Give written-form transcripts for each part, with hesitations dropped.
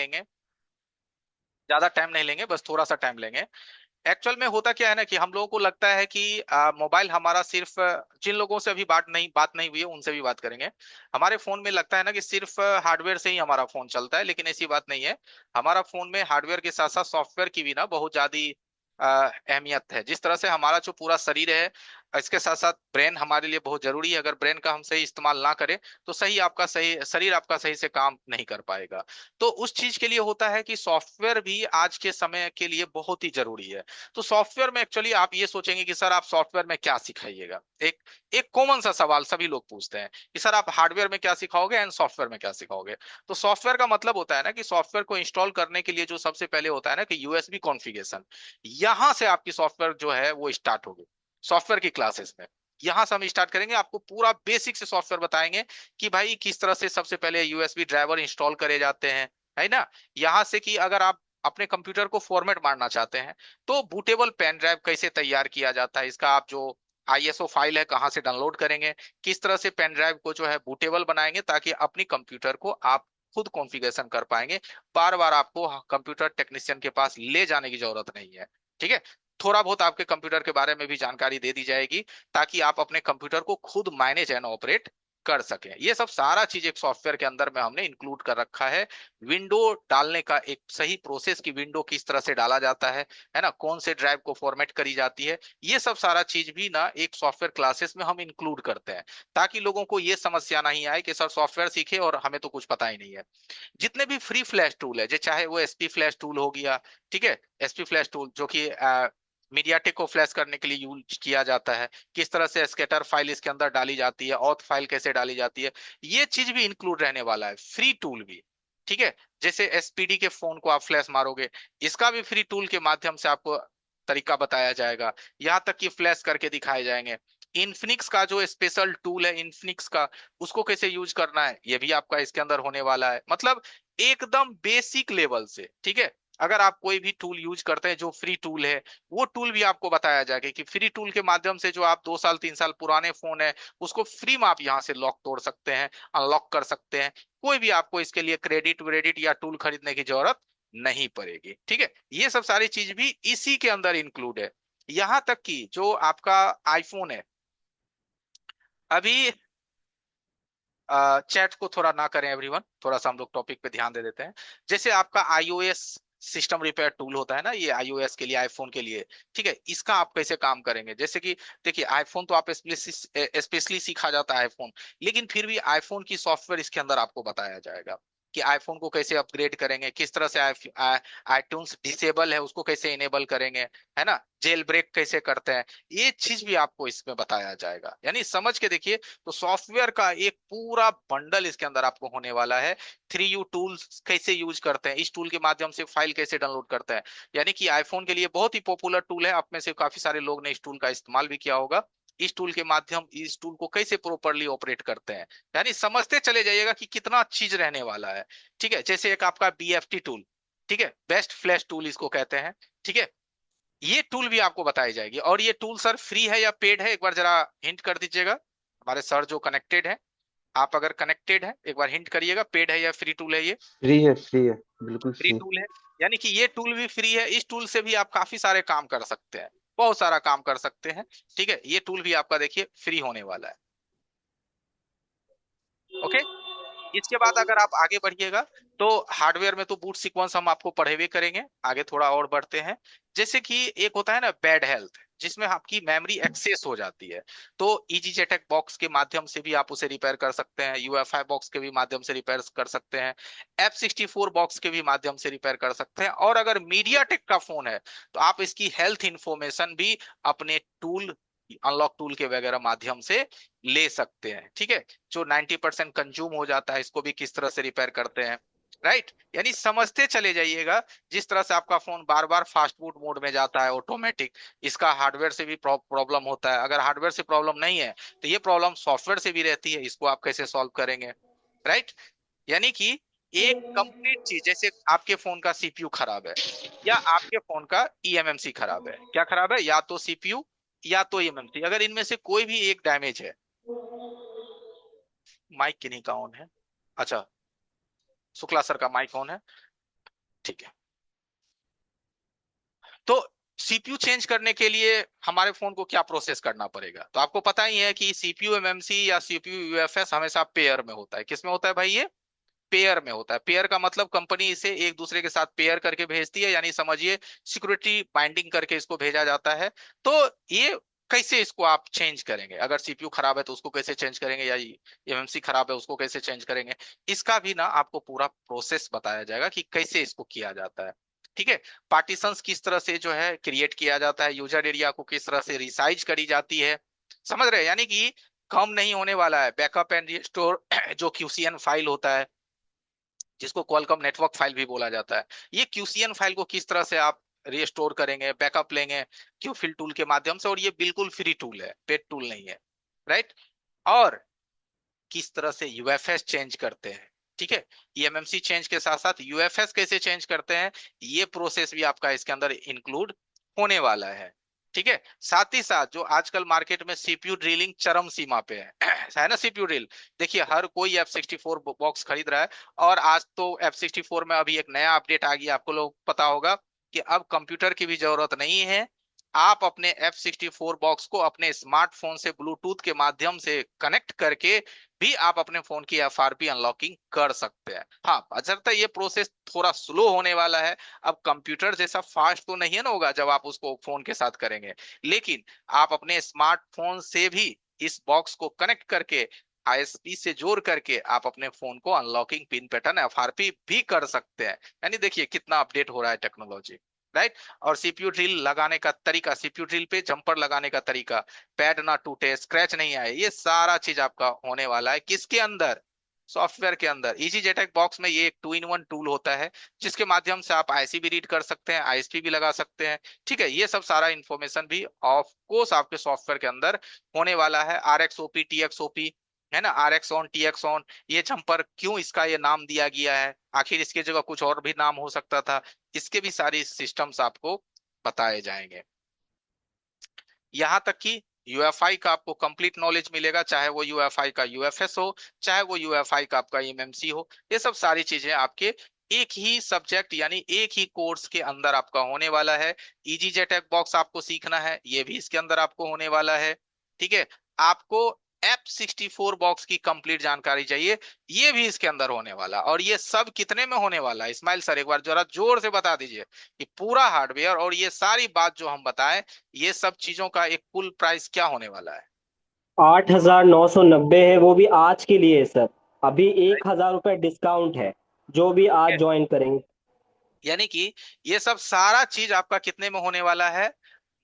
लेंगे, ज्यादा टाइम नहीं लेंगे, बस थोड़ा सा टाइम लेंगे। एक्चुअल में होता क्या है ना कि हम लोगों को लगता है कि मोबाइल हमारा सिर्फ जिन लोगों से अभी बात नहीं हुई है उनसे भी बात करेंगे। हमारे फोन में लगता है ना कि सिर्फ हार्डवेयर से ही हमारा फोन चलता है, लेकिन ऐसी बात नहीं है। हमारा फोन में हार्डवेयर के साथ साथ सॉफ्टवेयर की भी ना बहुत ज्यादा अहमियत है। जिस तरह से हमारा जो पूरा शरीर है, इसके साथ साथ ब्रेन हमारे लिए बहुत जरूरी है। अगर ब्रेन का हम सही इस्तेमाल ना करें तो सही शरीर आपका सही से काम नहीं कर पाएगा। तो उस चीज के लिए होता है कि सॉफ्टवेयर भी आज के समय के लिए बहुत ही जरूरी है। तो सॉफ्टवेयर में एक्चुअली आप ये सोचेंगे कि सर आप सॉफ्टवेयर में क्या सिखाइएगा। एक एक कॉमन सा सवाल सभी लोग पूछते हैं कि सर आप हार्डवेयर में क्या सिखाओगे एंड सॉफ्टवेयर में क्या सिखाओगे। तो सॉफ्टवेयर का मतलब होता है ना कि सॉफ्टवेयर को इंस्टॉल करने के लिए जो सबसे पहले होता है ना कि यूएसबी कॉन्फ़िगरेशन, यहां से आपकी सॉफ्टवेयर जो है वो स्टार्ट होगी। सॉफ्टवेयर की क्लासेस में यहां से हम स्टार्ट करेंगे, आपको पूरा बेसिक से सॉफ्टवेयर बताएंगे कि भाई किस तरह से सबसे पहले यूएसबी ड्राइवर इंस्टॉल करे जाते हैं, है ना। यहां से कि अगर आप अपने कंप्यूटर को फॉर्मेट मारना चाहते हैं तो बूटेबल पेन ड्राइव कैसे तैयार किया जाता है, इसका आप जो आईएसओ फाइल है कहाँ से डाउनलोड करेंगे, किस तरह से पेन ड्राइव को जो है बूटेबल बनाएंगे ताकि अपनी कंप्यूटर को आप खुद कॉन्फ़िगरेशन कर पाएंगे। बार बार आपको कंप्यूटर टेक्नीशियन के पास ले जाने की जरूरत नहीं है। ठीक है। थोड़ा बहुत आपके कंप्यूटर के बारे में भी जानकारी दे दी जाएगी ताकि आप अपने कंप्यूटर को खुद मैनेज एंड ऑपरेट कर सकें। ये सब सारा चीज एक सॉफ्टवेयर के अंदर में हमने इंक्लूड कर रखा है। विंडो डालने का एक सही प्रोसेस की विंडो किस तरह से डाला जाता है ना, कौन से ड्राइव को फॉर्मेट करी जाती है, ये सब सारा चीज भी ना एक सॉफ्टवेयर क्लासेस में हम इंक्लूड करते हैं ताकि लोगों को ये समस्या नहीं आए कि सर सॉफ्टवेयर सीखे और हमें तो कुछ पता ही नहीं है। जितने भी फ्री फ्लैश टूल है, चाहे वो एसपी फ्लैश टूल हो गया, ठीक है, एसपी फ्लैश टूल जो कि मीडियाटेक को फ्लैश करने के लिए यूज किया जाता है, किस तरह से स्कैटर फाइल इसके अंदर डाली जाती है, ऑथ फाइल कैसे डाली जाती है, ये चीज भी इंक्लूड रहने वाला है, फ्री टूल भी। ठीक है। जैसे एसपीडी के फोन को आप फ्लैश मारोगे, इसका भी फ्री टूल के माध्यम से आपको तरीका बताया जाएगा, यहां तक कि फ्लैश करके दिखाए जाएंगे। इन्फिनिक्स का जो स्पेशल टूल है इन्फिनिक्स का, उसको कैसे यूज करना है ये भी आपका इसके अंदर होने वाला है। मतलब एकदम बेसिक लेवल से। ठीक है। अगर आप कोई भी टूल यूज करते हैं जो फ्री टूल है, वो टूल भी आपको बताया जाएगा कि फ्री टूल के माध्यम से जो आप 2 साल 3 साल पुराने फोन है उसको फ्री में आप यहाँ से लॉक तोड़ सकते हैं, अनलॉक कर सकते हैं। कोई भी आपको इसके लिए क्रेडिट वेडिट या टूल खरीदने की जरूरत नहीं पड़ेगी। ठीक है। ये सब सारी चीज भी इसी के अंदर इंक्लूड है। यहां तक कि जो आपका आईफोन है, अभी चैट को थोड़ा ना करें एवरीवन, थोड़ा सा हम लोग टॉपिक पे ध्यान दे देते हैं। जैसे आपका आईओएस सिस्टम रिपेयर टूल होता है ना, ये आईओएस के लिए, आईफोन के लिए। ठीक है। इसका आप कैसे काम करेंगे, जैसे कि देखिए आईफोन तो आप स्पेशली सीखा जाता है आईफोन, लेकिन फिर भी आईफोन की सॉफ्टवेयर इसके अंदर आपको बताया जाएगा कि आईफोन को कैसे अपग्रेड करेंगे, किस तरह से आईट्यून्स डिसेबल है उसको कैसे इनेबल करेंगे, है ना, जेल ब्रेक कैसे करते हैं, ये चीज भी आपको इसमें बताया जाएगा। यानी समझ के देखिए, तो सॉफ्टवेयर का एक पूरा बंडल इसके अंदर आपको होने वाला है। 3U टूल्स कैसे यूज करते हैं, इस टूल के माध्यम से फाइल कैसे डाउनलोड करते हैं, यानी कि आईफोन के लिए बहुत ही पॉपुलर टूल है, आप में से काफी सारे लोग ने इस टूल का इस्तेमाल भी किया होगा। इस टूल को कैसे प्रॉपरली ऑपरेट करते हैं, यानी समझते चले जाइएगा कि कितना चीज रहने वाला है। ठीक है। जैसे एक आपका बीएफटी टूल, ठीक है, बेस्ट फ्लैश टूल इसको कहते हैं। ठीक है। ये टूल भी आपको बताई जाएगी। और ये टूल सर फ्री है या पेड है, एक बार जरा हिंट कर दीजिएगा। हमारे सर जो कनेक्टेड है, आप अगर कनेक्टेड है एक बार हिंट करिएगा, पेड है या फ्री टूल है ये। फ्री है बिल्कुल फ्री फ्री। टूल है, यानी कि ये टूल भी फ्री है। इस टूल से भी आप काफी सारे काम कर सकते हैं, बहुत सारा काम कर सकते हैं। ठीक है। ये टूल भी आपका देखिए फ्री होने वाला है। ओके। इसके बाद अगर आप आगे बढ़िएगा तो हार्डवेयर में तो बूट सीक्वेंस हम आपको पढ़े हुए करेंगे, आगे थोड़ा और बढ़ते हैं। जैसे कि एक होता है ना बैड हेल्थ, जिसमें आपकी मेमोरी एक्सेस हो जाती है, तो इजी जेटेक बॉक्स के माध्यम से भी आप उसे रिपेयर कर सकते हैं, यूएफआई बॉक्स के भी माध्यम से रिपेयर कर सकते हैं, F64 बॉक्स के भी माध्यम से रिपेयर कर सकते हैं। और अगर मीडिया टेक का फोन है तो आप इसकी हेल्थ इंफॉर्मेशन भी अपने टूल, अनलॉक टूल के वगैरह माध्यम से ले सकते हैं। ठीक है। जो 90% कंज्यूम हो जाता है इसको भी किस तरह से रिपेयर करते हैं। राइट। यानी समझते चले जाइएगा, जिस तरह से आपका फोन बार बार फास्ट बूट मोड में जाता है ऑटोमेटिक, इसका हार्डवेयर से भी प्रॉब्लम होता है। अगर हार्डवेयर से प्रॉब्लम नहीं है तो ये प्रॉब्लम सॉफ्टवेयर से भी रहती है, इसको आप कैसे सॉल्व करेंगे। राइट। यानी कि एक कंप्लीट चीज, जैसे आपके फोन का सीपीयू खराब है या आपके फोन का ईएमएमसी खराब है, क्या खराब है, या तो सीपीयू या तो ईएमएमसी, अगर इनमें से कोई भी एक डैमेज है, माइक किन्हीं का ऑन है, अच्छा शुक्ला सर का माइक ऑन है, ठीक है। तो सीपीयू चेंज करने के लिए हमारे फोन को क्या प्रोसेस करना पड़ेगा? तो आपको पता ही है कि सीपीयू एमएमसी या सीपीयू यूएफएस हमेशा पेयर में होता है। किस में होता है भाई? ये पेयर में होता है। पेयर का मतलब कंपनी इसे एक दूसरे के साथ पेयर करके भेजती है, यानी समझिए सिक्योरिटी बाइंडिंग करके इसको भेजा जाता है। तो ये कैसे इसको आप चेंज करेंगे? अगर सीपीयू खराब है तो उसको कैसे चेंज करेंगे, या एमएमसी खराब है उसको कैसे चेंज करेंगे? इसका भी ना आपको पूरा प्रोसेस बताया जाएगा कि कैसे इसको किया जाता है। ठीक है। पार्टीशंस किस तरह से जो है क्रिएट किया जाता है, यूजर एरिया को किस तरह से रिसाइज करी जाती है, समझ रहे हैं? यानी कि कम नहीं होने वाला है। बैकअप एंड रिस्टोर जो क्यूसीएन फाइल होता है, जिसको क्वालकॉम नेटवर्क फाइल भी बोला जाता है, ये क्यूसीएन फाइल को किस तरह से आप रिस्टोर करेंगे, बैकअप लेंगे क्यू फिल टूल के माध्यम से। और ये बिल्कुल फ्री टूल है, पेड टूल नहीं है, राइट। और किस तरह से यूएफएस चेंज करते हैं, ठीक है। ईएमएमसी चेंज के साथ साथ यूएफएस कैसे चेंज करते हैं, ये प्रोसेस भी आपका इसके अंदर इंक्लूड होने वाला है। ठीक है। साथ ही साथ जो आजकल मार्केट में सीपीयू ड्रिलिंग चरम सीमा पे है है ना सीपीयू ड्रिल। देखिए हर कोई F64 बॉक्स खरीद रहा है। और आज तो F64 में अभी एक नया अपडेट आ गया, आपको लोग पता होगा कि अब कंप्यूटर की भी जरूरत नहीं है। आप अपने F64 बॉक्स को अपने स्मार्टफोन से ब्लूटूथ के माध्यम से कनेक्ट करके भी आप अपने फोन की एफआरपी अनलॉकिंग कर सकते हैं। हाँ, बशर्ते ये प्रोसेस थोड़ा स्लो होने वाला है। अब कंप्यूटर जैसा फास्ट तो नहीं है ना होगा जब आप उसको फोन के साथ करेंगे, लेकिन आप अपने स्मार्टफोन से भी इस बॉक्स को कनेक्ट करके आईएसपी से जोड़ करके आप अपने फोन को अनलॉकिंग पिन पैटर्न एफआरपी भी कर सकते हैं। यानी देखिए कितना अपडेट हो रहा है टेक्नोलॉजी, राइट। और सीपीयू ड्रिल लगाने का तरीका, सीपीयू ड्रिल पे जंपर लगाने का तरीका, पैड ना टूटे, स्क्रैच नहीं आए, ये सारा चीज आपका होने वाला है। किसके अंदर? सॉफ्टवेयर के अंदर। इजी जेटेक बॉक्स में ये एक 2-in-1 टूल होता है, जिसके माध्यम से आप आईसी भी रीड कर सकते हैं, आईएसपी भी लगा सकते हैं। ठीक है। ये सब सारा इंफॉर्मेशन भी ऑफ कोर्स आपके सॉफ्टवेयर के अंदर होने वाला है। आरएक्सओपी, टीएक्सओपी, है ना, आरएक्स ऑन, टीएक्स ऑन, ये जंपर क्यों इसका ये नाम दिया गया है, आखिर इसके जगह कुछ और भी नाम हो सकता था, इसके भी सारी सिस्टम्स आपको बताए जाएंगे। यहां तक कि यूएफआई का आपको कंप्लीट नॉलेज मिलेगा, चाहे वो यूएफआई का यूएफएस हो, चाहे वो यूएफआई का आपका एमएमसी हो। ये सब सारी चीजें आपके एक ही सब्जेक्ट यानी एक ही कोर्स के अंदर आपका होने वाला है। इजी जेटेक बॉक्स आपको सीखना है, ये भी इसके अंदर आपको होने वाला है। ठीक है। आपको F64 बॉक्स की कंप्लीट जानकारी चाहिए, ये भी इसके अंदर होने वाला। और ये सब कितने में होने वाला है इस्माइल सर, एक बार जरा जोर से बता दीजिए कि पूरा हार्डवेयर और ये सारी बात जो हम बताएं, ये सब चीजों का एक कुल प्राइस क्या होने वाला है? 8,990 है, वो भी आज के लिए सर। अभी 1,000 रुपये डिस्काउंट है, जो भी आज Right? ज्वाइन करेंगे। यानी कि ये सब सारा चीज आपका कितने में होने वाला है?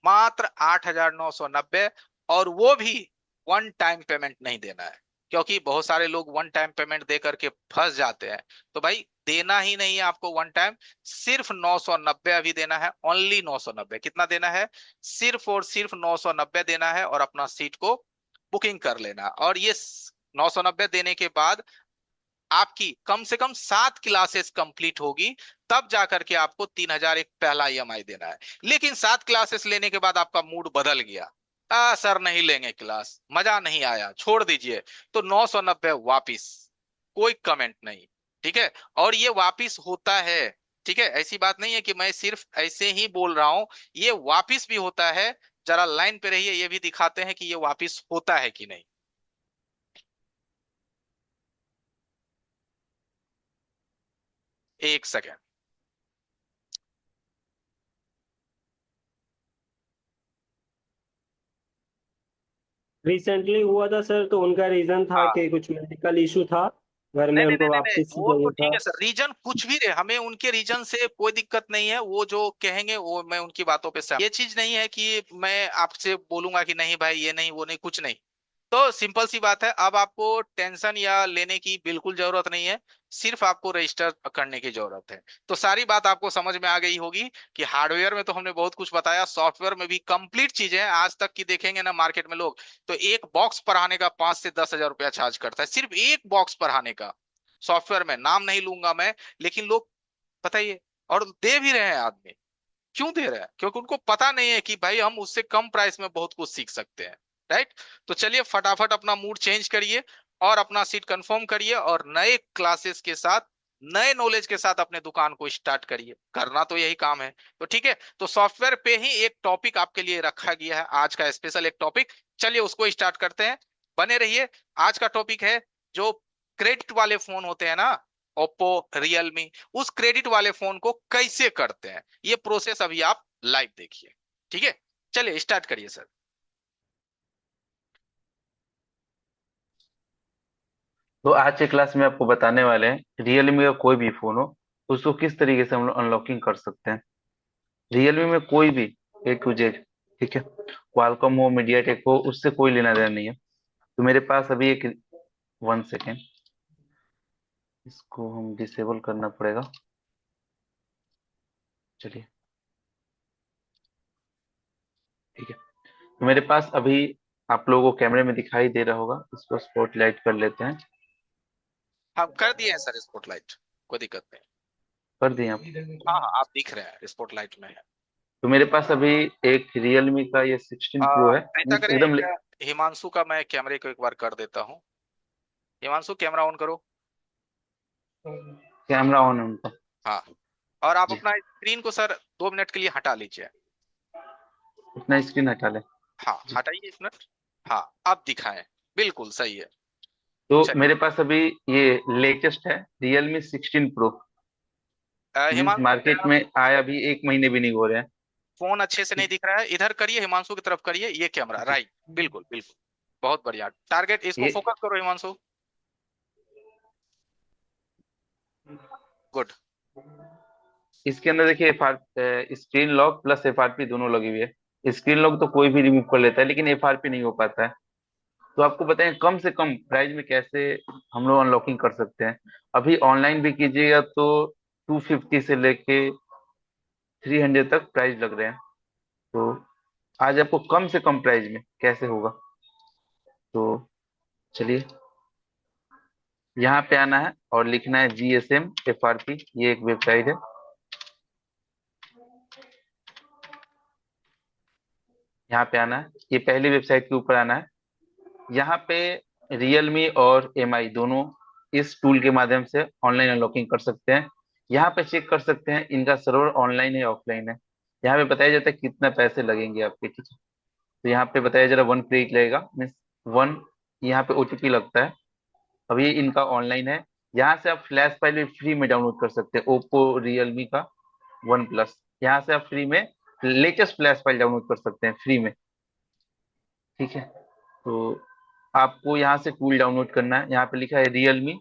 मात्र 8,990। और वो भी वन टाइम पेमेंट नहीं देना है, क्योंकि बहुत सारे लोग वन टाइम पेमेंट दे करके फंस जाते हैं। तो भाई देना ही नहीं है आपको वन टाइम, सिर्फ 990 अभी देना है, ओनली 990। कितना देना है? सिर्फ और सिर्फ 990 देना है और अपना सीट को बुकिंग कर लेना। और ये 990 देने के बाद आपकी कम से कम 7 क्लासेस कंप्लीट होगी, तब जाकर के आपको 3,000 एक पहला ईएमआई देना है। लेकिन 7 क्लासेस लेने के बाद आपका मूड बदल गया, सर नहीं लेंगे क्लास, मजा नहीं आया, छोड़ दीजिए, तो 990 वापिस, कोई कमेंट नहीं। ठीक है। और ये वापिस होता है। ठीक है। ऐसी बात नहीं है कि मैं सिर्फ ऐसे ही बोल रहा हूं, ये वापिस भी होता है। जरा लाइन पे रहिए, ये भी दिखाते हैं कि ये वापिस होता है कि नहीं। एक सेकेंड। रिसेंटली हुआ था सर, तो उनका रीजन था हाँ, कि कुछ मेडिकल इशू था, घर नहीं में नहीं नहीं उनको नहीं नहीं, वापस वो तो चाहिए ठीक था। है सर, रीजन कुछ भी रहे, हमें उनके रीजन से कोई दिक्कत नहीं है। वो जो कहेंगे वो मैं उनकी बातों पे सहमत। ये चीज नहीं है कि मैं आपसे बोलूंगा कि नहीं भाई ये नहीं वो नहीं, कुछ नहीं। तो सिंपल सी बात है, अब आपको टेंशन या लेने की बिल्कुल जरूरत नहीं है, सिर्फ आपको रजिस्टर करने की जरूरत है। तो सारी बात आपको समझ में आ गई होगी कि हार्डवेयर में तो हमने बहुत कुछ बताया, सॉफ्टवेयर में भी कंप्लीट चीजें हैं। आज तक की देखेंगे ना मार्केट में लोग, तो एक बॉक्स पढ़ाने का 5 से 10 हजार रुपया चार्ज करता है, सिर्फ एक बॉक्स पढ़ाने का। सॉफ्टवेयर में नाम नहीं लूंगा मैं, लेकिन लोग, बताइए, और दे भी रहे हैं आदमी। क्यों दे रहे हैं? क्योंकि उनको पता नहीं है कि भाई हम उससे कम प्राइस में बहुत कुछ सीख सकते हैं, राइट। तो चलिए फटाफट अपना मूड चेंज करिए और अपना सीट कंफर्म करिए और नए क्लासेस के साथ नए नॉलेज के साथ अपने दुकान को स्टार्ट करिए, करना तो यही काम है। तो ठीक है, तो सॉफ्टवेयर पे ही एक टॉपिक आपके लिए रखा गया है, आज का स्पेशल एक टॉपिक। चलिए उसको स्टार्ट करते हैं, बने रहिए। आज का टॉपिक है जो क्रेडिट वाले फोन होते हैं ना, ओप्पो, रियलमी, उस क्रेडिट वाले फोन को कैसे करते हैं, ये प्रोसेस अभी आप लाइव देखिए। ठीक है, चलिए स्टार्ट करिए सर। तो आज के क्लास में आपको बताने वाले हैं रियलमी का कोई भी फोन हो उसको किस तरीके से हम लोग अनलॉकिंग कर सकते हैं। रियलमी में कोई भी A to Z, ठीक है, क्वालकॉम हो, मीडियाटेक हो, उससे कोई लेना देना नहीं है। तो मेरे पास अभी एक, 1 सेकेंड, इसको हम डिसेबल करना पड़ेगा। चलिए, ठीक है। तो मेरे पास अभी, आप लोगों को कैमरे में दिखाई दे रहा होगा, इसको स्पॉटलाइट कर लेते हैं। हम कर दिए हैं सर स्पॉटलाइट, कोई दिक्कत नहीं। कर दिए आप? हाँ हाँ, आप दिख रहे हैं स्पॉटलाइट में है। तो मेरे पास अभी एक रियलमी का ये 16 Pro है, ऐसा करें, एकदम एक हिमांशु का मैं कैमरे को एक बार कर देता हूँ। हिमांशु कैमरा ऑन करो। कैमरा ऑन है उनका। हाँ, और आप जी, अपना स्क्रीन को सर 2 मिनट के लिए हटा लीजिए। अपना स्क्रीन हटा ले। हाँ जी। हटाइए 1 मिनट। हाँ, आप दिखाएं, बिल्कुल सही है। तो चलिए, मेरे पास अभी ये लेटेस्ट है, Realme 16 Pro। Means Himanshu market क्या में आया भी 1 महीने भी नहीं हो रहे हैं। फोन अच्छे से नहीं ठीक। दिख रहा है? इधर करिए, हिमांशु की तरफ करिए, ये कैमरा जी। राइट, बिल्कुल बिल्कुल, बहुत बढ़िया। टारगेट इसको ये फोकस करो हिमांशु। गुड। इसके अंदर देखिए, स्क्रीन लॉक प्लस FRP दोनों लगी हुई है। स्क्रीन लॉक तो कोई भी रिमूव कर लेता है, लेकिन FRP नहीं हो पाता है। तो आपको बताएं कम से कम प्राइस में कैसे हम लोग अनलॉकिंग कर सकते हैं। अभी ऑनलाइन भी कीजिएगा तो 250 से लेके 300 तक प्राइस लग रहे हैं। तो आज आपको कम से कम प्राइस में कैसे होगा, तो चलिए, यहाँ पे आना है और लिखना है GSM FRP, ये एक वेबसाइट है। यहाँ पे आना है, ये पहली वेबसाइट के ऊपर आना है। यहाँ पे रियलमी और MI दोनों इस टूल के माध्यम से ऑनलाइन अनलॉकिंग कर सकते हैं। यहाँ पे चेक कर सकते हैं इनका सर्वर ऑनलाइन है ऑफलाइन है। यहाँ पे बताया जाता है कितना पैसे लगेंगे आपके, ठीक है। तो यहाँ पे बताया जा रहा है 1 क्रेडिट लगेगा, मीन्स 1, यहाँ पे OTP लगता है। अब ये इनका ऑनलाइन है। यहाँ से आप फ्लैश फाइल भी फ्री में डाउनलोड कर सकते हैं, ओप्पो रियलमी का OnePlus। यहाँ से आप फ्री में लेटेस्ट फ्लैश फाइल डाउनलोड कर सकते हैं फ्री में, ठीक है। तो आपको यहाँ से टूल डाउनलोड करना है, यहाँ पे लिखा है रियलमी।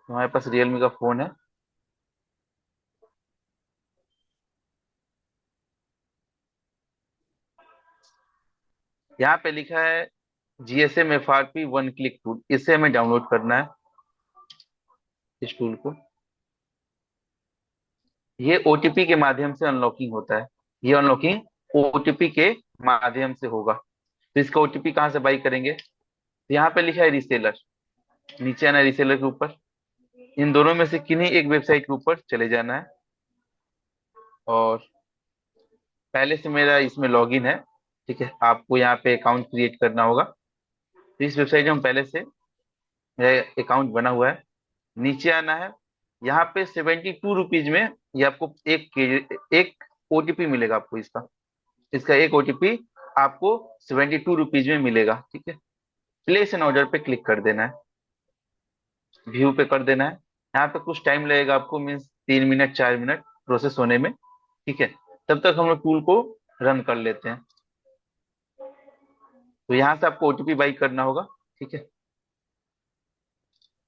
हमारे पास रियलमी का फोन है। यहाँ पे लिखा है GSM FRP 1 क्लिक टूल, इसे हमें डाउनलोड करना है, इस टूल को। ये OTP के माध्यम से अनलॉकिंग होता है। ये अनलॉकिंग OTP के माध्यम से होगा। तो इसका OTP कहाँ से बाई करेंगे? तो यहाँ पे लिखा है रिसेलर, नीचे आना है रिसेलर के ऊपर। इन दोनों में से किन्हीं एक वेबसाइट के ऊपर चले जाना है, और पहले से मेरा इसमें लॉगिन है, ठीक है। आपको यहाँ पे अकाउंट क्रिएट करना होगा। तो इस वेबसाइट में पहले से मेरा अकाउंट बना हुआ है। नीचे आना है, यहाँ पे 72 रुपीज में ये आपको एक OTP मिलेगा आपको, इसका इसका एक OTP आपको 72 रुपीज में मिलेगा, ठीक है। प्लेस एन ऑर्डर पे क्लिक कर देना है, व्यू पे कर देना है। यहाँ पे कुछ टाइम लगेगा आपको, मीन्स 3 मिनट 4 मिनट प्रोसेस होने में, ठीक है। तब तक हम लोग टूल को रन कर लेते हैं। तो यहाँ से आपको OTP बाई करना होगा, ठीक है।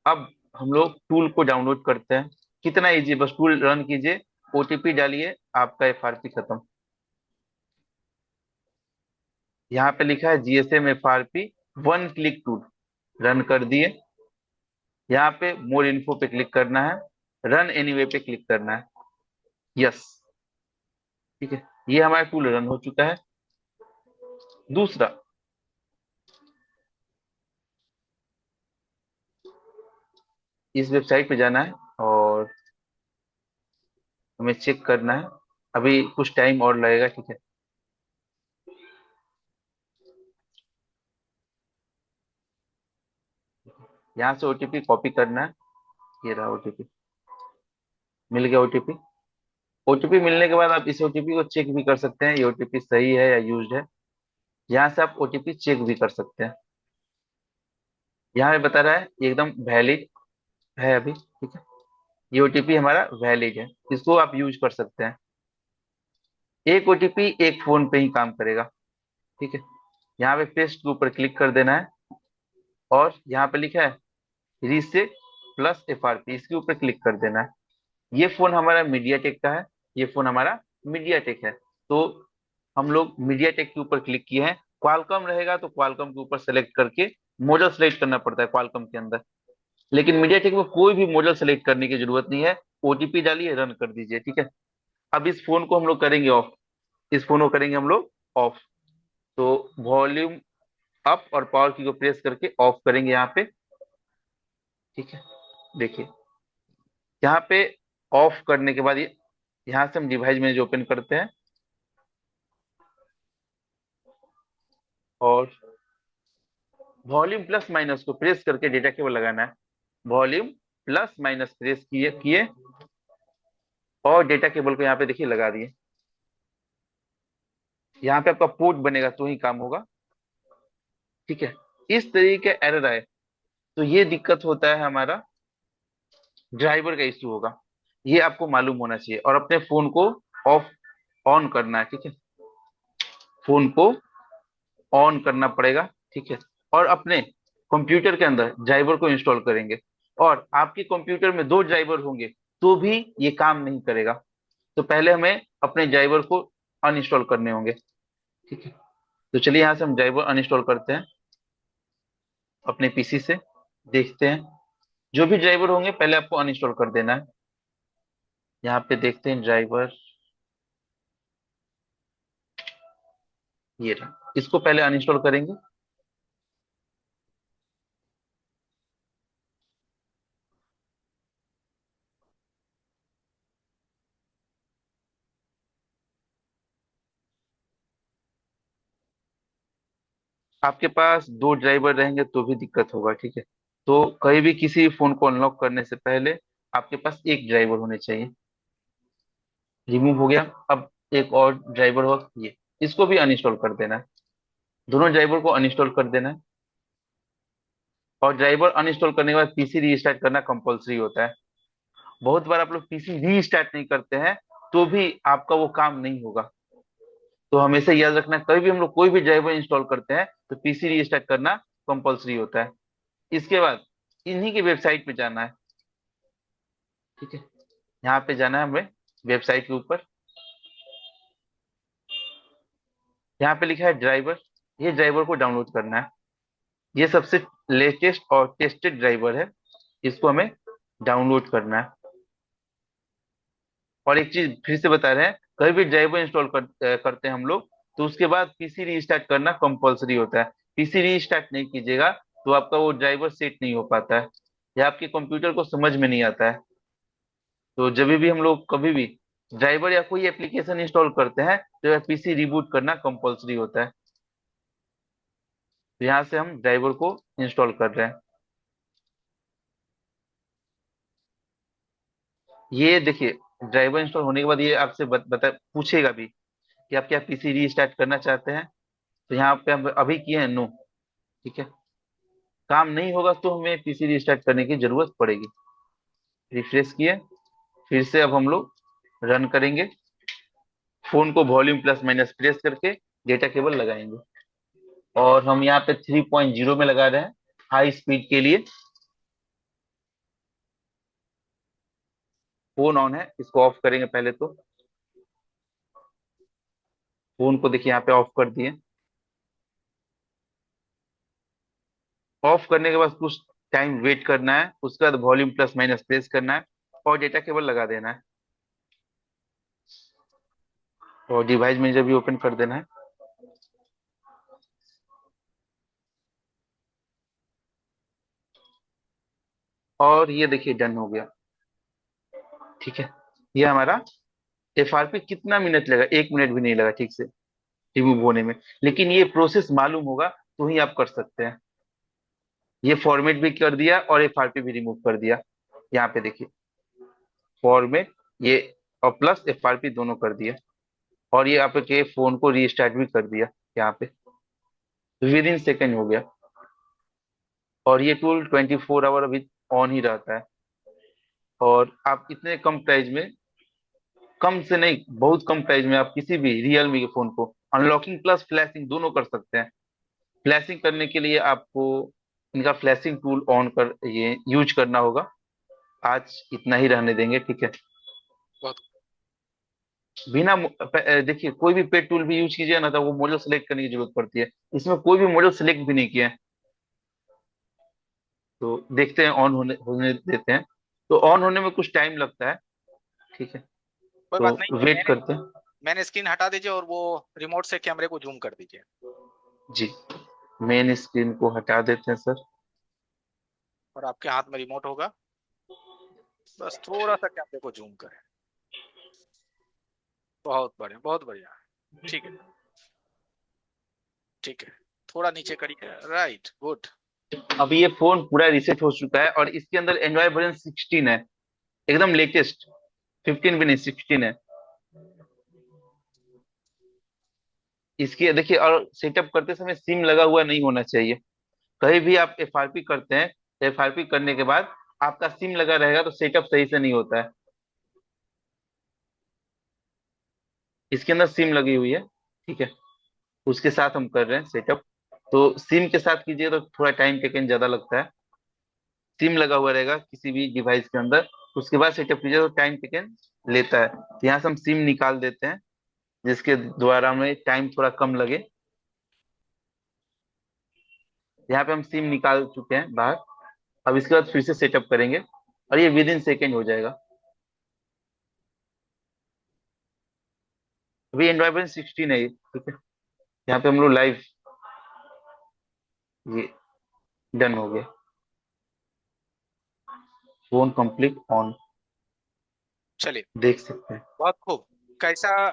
अब हम लोग टूल को डाउनलोड करते हैं। कितना इजी, बस टूल रन कीजिए, OTP डालिए, आपका FRP खत्म। यहाँ पे लिखा है GSM FRP 1 click tool, run कर दिए। यहाँ पे मोर इन्फो पे क्लिक करना है, रन एनीवे पे क्लिक करना है, यस, ठीक है। ये हमारा टूल रन हो चुका है। दूसरा, इस वेबसाइट पे जाना है और हमें चेक करना है। अभी कुछ टाइम और लगेगा, ठीक है। यहाँ से OTP कॉपी करना है, ये रहा ओटीपी, मिल गया ओटीपी। ओटीपी मिलने के बाद आप इस ओटीपी को चेक भी कर सकते हैं, ये ओटीपी सही है या यूज्ड है। यहाँ से आप ओटीपी चेक भी कर सकते हैं। यहाँ पे बता रहा है ये एकदम वैलिड है अभी, ठीक है। ये ओटीपी हमारा वैलिड है, इसको आप यूज कर सकते हैं। एक ओटीपी एक फोन पे ही काम करेगा, ठीक है। यहाँ पे पेस्ट के ऊपर क्लिक कर देना है और यहाँ पे लिखा है रीसेट प्लस एफआरपी, इसके ऊपर क्लिक कर देना है। ये फोन हमारा मीडियाटेक का है, ये फोन हमारा मीडियाटेक है। तो हम लोग मीडियाटेक के ऊपर क्लिक किए हैं। क्वालकॉम रहेगा तो क्वालकॉम के ऊपर सेलेक्ट करके मॉडल सेलेक्ट करना पड़ता है क्वालकॉम के अंदर। लेकिन मीडियाटेक में कोई भी मॉडल सेलेक्ट करने की जरूरत नहीं है। ओटीपी डालिए, रन कर दीजिए, ठीक है। अब इस फोन को हम लोग करेंगे ऑफ, इस फोन को करेंगे हम लोग ऑफ। तो वॉल्यूम अप और पावर की को प्रेस करके ऑफ करेंगे यहाँ पे, ठीक है। देखिए यहाँ पे ऑफ करने के बाद ये यहाँ से हम डिवाइस मैनेज ओपन करते हैं और वॉल्यूम प्लस माइनस को प्रेस करके डेटा केबल लगाना है। वॉल्यूम प्लस माइनस प्रेस किए किए और डेटा केबल को यहाँ पे देखिए लगा दिए। यहाँ पे आपका पोर्ट बनेगा तो ही काम होगा, ठीक है। इस तरीके का एरर आए तो ये दिक्कत होता है हमारा ड्राइवर का इश्यू होगा, ये आपको मालूम होना चाहिए। और अपने फोन को ऑफ ऑन करना है, ठीक है। फोन को ऑन करना पड़ेगा, ठीक है। और अपने कंप्यूटर के अंदर ड्राइवर को इंस्टॉल करेंगे और आपके कंप्यूटर में दो ड्राइवर होंगे तो भी ये काम नहीं करेगा। तो पहले हमें अपने ड्राइवर को अनइंस्टॉल करने होंगे, ठीक है। तो चलिए यहाँ से हम ड्राइवर अनइंस्टॉल करते हैं अपने पीसी से, देखते हैं। जो भी ड्राइवर होंगे पहले आपको अनइंस्टॉल कर देना है। यहाँ पे देखते हैं ड्राइवर, ये रहा, इसको पहले अनइंस्टॉल करेंगे। आपके पास दो ड्राइवर रहेंगे तो भी दिक्कत होगा, ठीक है। तो कहीं भी किसी फोन को अनलॉक करने से पहले आपके पास एक ड्राइवर होने चाहिए। रिमूव हो गया। अब एक और ड्राइवर हो, ये इसको भी अनइंस्टॉल कर देना है। दोनों ड्राइवर को अनइंस्टॉल कर देना है और ड्राइवर अनइंस्टॉल करने के बाद पीसी रीस्टार्ट करना कंपलसरी होता है। बहुत बार आप लोग पीसी रीस्टार्ट नहीं करते हैं तो भी आपका वो काम नहीं होगा। तो हमेशा याद रखना, कभी भी हम लोग कोई भी ड्राइवर इंस्टॉल करते हैं तो पीसी रीस्टार्ट करना कंपलसरी होता है। इसके बाद इन्हीं की वेबसाइट पे जाना है, ठीक है। यहाँ पे जाना है हमें वेबसाइट के ऊपर। यहाँ पे लिखा है ड्राइवर, ये ड्राइवर को डाउनलोड करना है। ये सबसे लेटेस्ट और टेस्टेड ड्राइवर है, इसको हमें डाउनलोड करना है। और एक चीज फिर से बता रहे हैं, कभी भी ड्राइवर इंस्टॉल करते हैं हम लोग तो उसके बाद पीसी रीस्टार्ट करना कंपलसरी होता है। पीसी रीस्टार्ट नहीं कीजिएगा तो आपका वो ड्राइवर सेट नहीं हो पाता है या आपके कंप्यूटर को समझ में नहीं आता है। तो जब भी हम लोग कभी भी ड्राइवर या कोई एप्लीकेशन इंस्टॉल करते हैं तो पीसी रिबूट करना कंपलसरी होता है। तो यहाँ से हम ड्राइवर को इंस्टॉल कर रहे हैं। ये देखिए ड्राइवर इंस्टॉल होने के बाद ये आपसे बता पूछेगा भी कि आप क्या पीसी रीस्टार्ट करना चाहते हैं। तो यहाँ पे हम अभी किए हैं नो, ठीक है। काम नहीं होगा तो हमें पीसी रीस्टार्ट करने की जरूरत पड़ेगी। रिफ्रेश किए, फिर से अब हम लोग रन करेंगे। फोन को वॉल्यूम प्लस माइनस प्रेस करके डेटा केबल लगाएंगे और हम यहाँ पे 3.0 में लगा रहे हैं हाई स्पीड के लिए। फोन ऑन है, इसको ऑफ करेंगे पहले। तो फोन को देखिए यहाँ पे ऑफ कर दिए। ऑफ करने के बाद कुछ टाइम वेट करना है, उसके बाद वॉल्यूम प्लस माइनस प्रेस करना है और डेटा केबल लगा देना है और डिवाइस मैनेजर भी ओपन कर देना है। और ये देखिए डन हो गया, ठीक है। ये हमारा एफआरपी कितना मिनट लगा, 1 मिनट भी नहीं लगा ठीक से रिमूव होने में। लेकिन ये प्रोसेस मालूम होगा तो ही आप कर सकते हैं। ये फॉर्मेट भी कर दिया और एफआरपी भी रिमूव कर दिया। यहाँ पे देखिए फॉर्मेट ये, और प्लस FRP दोनों कर दिया, और ये आपके फोन को रीस्टार्ट भी कर दिया यहाँ पे, विद इन सेकेंड हो गया। और ये टूल 24 आवर अभी ऑन ही रहता है। और आप इतने कम प्राइस में, कम से नहीं बहुत कम प्राइस में, आप किसी भी रियलमी के फोन को अनलॉकिंग प्लस फ्लैशिंग दोनों कर सकते हैं। फ्लैशिंग करने के लिए आपको इनका फ्लैशिंग टूल ऑन कर ये यूज करना होगा। आज इतना ही रहने देंगे, ठीक है। बहुत बिना देखिए कोई भी पेड टूल भी यूज कीजिए ना, तो वो मॉडल सेलेक्ट करने की जरूरत पड़ती है। इसमें कोई भी मॉडल सेलेक्ट भी नहीं किया है। तो देखते हैं, ऑन होने होने देते हैं। तो ऑन होने में कुछ टाइम लगता है, ठीक है। कोई तो बात नहीं। वेट मैंने करते हैं। मैंने स्क्रीन हटा दीजिए और वो रिमोट से कैमरे को जूम कर दीजिए। जी, मेन स्क्रीन को हटा देते हैं सर। और आपके हाथ में रिमोट होगा, बस थोड़ा सा कैमरे को जूम करें। बहुत बढ़िया, बहुत बढ़िया। ठीक है, ठीक है। थोड़ा नीचे करिए, राइट, गुड। अभी ये फोन पूरा रिसेट हो चुका है, और इसके अंदर एंड्रॉइड वर्जन 16 है, एकदम लेटेस्ट। 15 भी नहीं, 16 है इसकी। देखिए, और सेटअप करते समय सिम लगा हुआ नहीं होना चाहिए। कहीं भी आप FRP करते हैं, तो FRP करने के बाद आपका सिम लगा रहेगा तो सेटअप सही से नहीं होता है। इसके अंदर सिम लगी हुई है, ठीक है। उसके साथ हम कर रहे हैं सेटअप। तो सिम के साथ कीजिए तो थोड़ा टाइम टेकन ज्यादा लगता है। सिम लगा हुआ रहेगा किसी भी डिवाइस के अंदर, उसके बाद सेटअप कीजिए तो टाइम टेकन लेता है। तो यहाँ से हम सिम निकाल देते हैं, जिसके द्वारा हमें टाइम थोड़ा कम लगे। यहाँ पे हम सिम निकाल चुके हैं बाहर। अब इसके बाद फिर से सेटअप करेंगे, और ये विद इन सेकेंड हो जाएगा। अभी एंड्रॉइड वर्जन 16 है ये, ठीक है। यहाँ पे हम लोग लाइव, ये डन हो गया। फोन कंप्लीट ऑन, चलिए, देख सकते हैं। बहुत खूब। कैसा,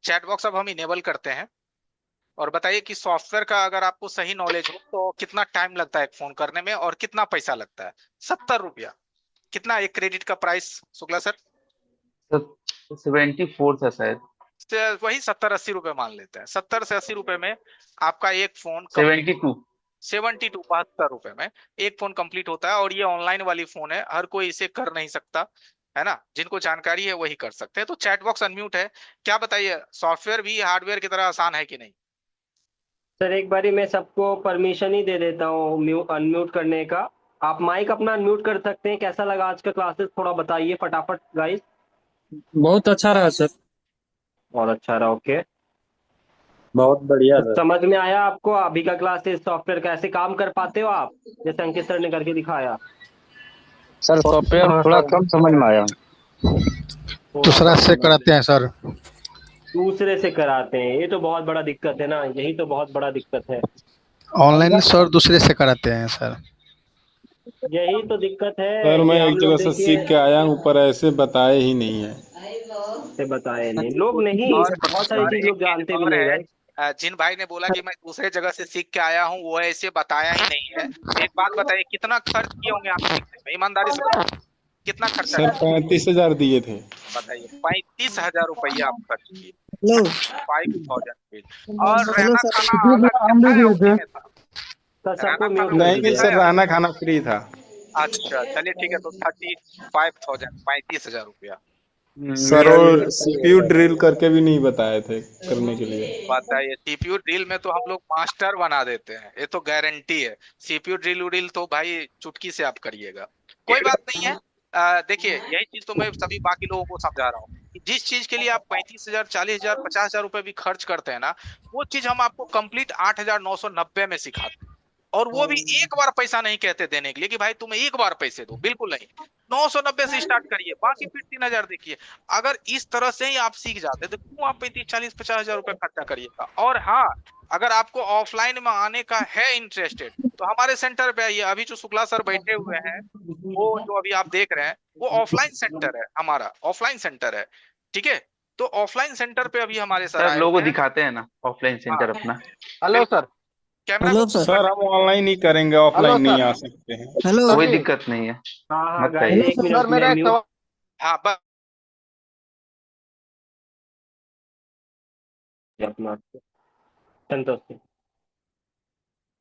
चैट बॉक्स अब हम इनेबल करते हैं। और बताइए कि सॉफ्टवेयर का अगर आपको सही नॉलेज हो तो कितना टाइम लगता है एक फोन करने में और कितना पैसा लगता है? 70 रुपया। कितना एक क्रेडिट का प्राइस, शुक्ला सर? तो 74 था शायद। वही 70-80 रुपए मान लेते हैं। 70 से 80 रुपए में आपका एक फोन कंप्लीट। 72। 72 72 रुपए में एक फोन कंप्लीट होता है। और ये ऑनलाइन वाली फोन है, हर कोई इसे कर नहीं सकता, है ना। जिनको जानकारी है वही कर सकते हैं। तो चैट बॉक्स अनम्यूट है। क्या बताइए, सॉफ्टवेयर भी हार्डवेयर की तरह आसान है कि नहीं? सर एक बारी मैं सबको परमिशन ही दे देता हूँ अनम्यूट करने का। आप माइक अपना अनम्यूट कर सकते हैं। कैसा लगा आज का क्लासेस, थोड़ा बताइए फटाफट गाइस। बहुत अच्छा रहा सर। और अच्छा रहा, ओके। बहुत बढ़िया सर। समझ में आया आपको अभी का क्लासेस, सॉफ्टवेयर कैसे काम कर पाते हो आप, जैसे अंकित सर ने करके दिखाया? सर सॉफ्टवेयर थोड़ा कम समझ में आया। थोड़ा दूसरा कम से समझ में। कराते हैं सर। दूसरे से कराते हैं, ये तो बहुत बड़ा दिक्कत है ना, यही तो बहुत बड़ा दिक्कत है। ऑनलाइन सर दूसरे से कराते हैं सर। यही तो दिक्कत सर है मैं कि एक हम जगह लोग से देखिए सीख के आया हूँ, पर ऐसे बताए ही नहीं है। से बताए नहीं लोग, नहीं बहुत सारी और चीज एक लोग चीज जानते भी और नहीं है, भाई। जिन भाई ने बोला कि मैं दूसरे जगह से सीख के आया हूँ, वो ऐसे बताया ही नहीं है। एक बात बताइए, कितना खर्च किए होंगे आप सीखने में? ईमानदारी से बताइए, कितना खर्चा सर किया? 35,000 दिए थे। बताइए, 35,000 रुपया आप खर्च किए। हेलो। 5,000 और हेलो रहना सर, खाना कितने अलग से आम था दे या दिए उसी थे? में था? सर रहना सबको म्यूट खाना कर नहीं उसी में नहीं दीजिए था सर, आप। या? रहना खाना फ्री था। अच्छा, चलिए ठीक है। तो 35,000, 35,000 रुपया। सर वो सीपीयू ड्रिल करके भी नहीं बताए थे करने के लिए। बताइए, सीपीयू ड्रिल में तो हम लोग मास्टर बना देते हैं, ये तो गारंटी है। सीपीयू ड्रिल उड्रिल तो भाई चुटकी से आप करिएगा। कोई बात नहीं है। देखिए, यही चीज तो मैं सभी बाकी लोगों को समझा रहा हूँ कि जिस चीज के लिए आप 35,000, 40,000, 50,000 रुपए भी खर्च करते हैं ना, वो चीज हम आपको कंप्लीट 8,990 में सिखाते हैं। और वो भी एक बार पैसा नहीं कहते देने के लिए कि भाई तुम एक बार पैसे दो, बिल्कुल नहीं। 990 से स्टार्ट करिए, बाकी फिर 3,000 देखिए। अगर इस तरह से ही आप सीख जाते तो क्यों आप 35, 40, 50,000 रुपए खर्चा करिएगा? और हाँ, अगर आपको ऑफलाइन में आने का है इंटरेस्टेड, तो हमारे सेंटर पे आइए। अभी जो शुक्ला सर बैठे हुए हैं, वो जो अभी आप देख रहे हैं, वो ऑफलाइन सेंटर है, हमारा ऑफलाइन सेंटर है। ठीक है, तो ऑफलाइन सेंटर पे अभी हमारे सर सर आए लोगो हुए हैं। दिखाते हैं ना ऑफलाइन हाँ, सेंटर अपना। हेलो बिल्कुल। सर। कैमरा हेलो को सर। सर हम ऑनलाइन ही करेंगे, ऑफलाइन नहीं आ सकते हैं। हेलो कोई दिक्कत नहीं है, हाँ हाँ मत गाइस, कहिए। एक मिनट मैं म्यूट। हाँ अपना संतोष से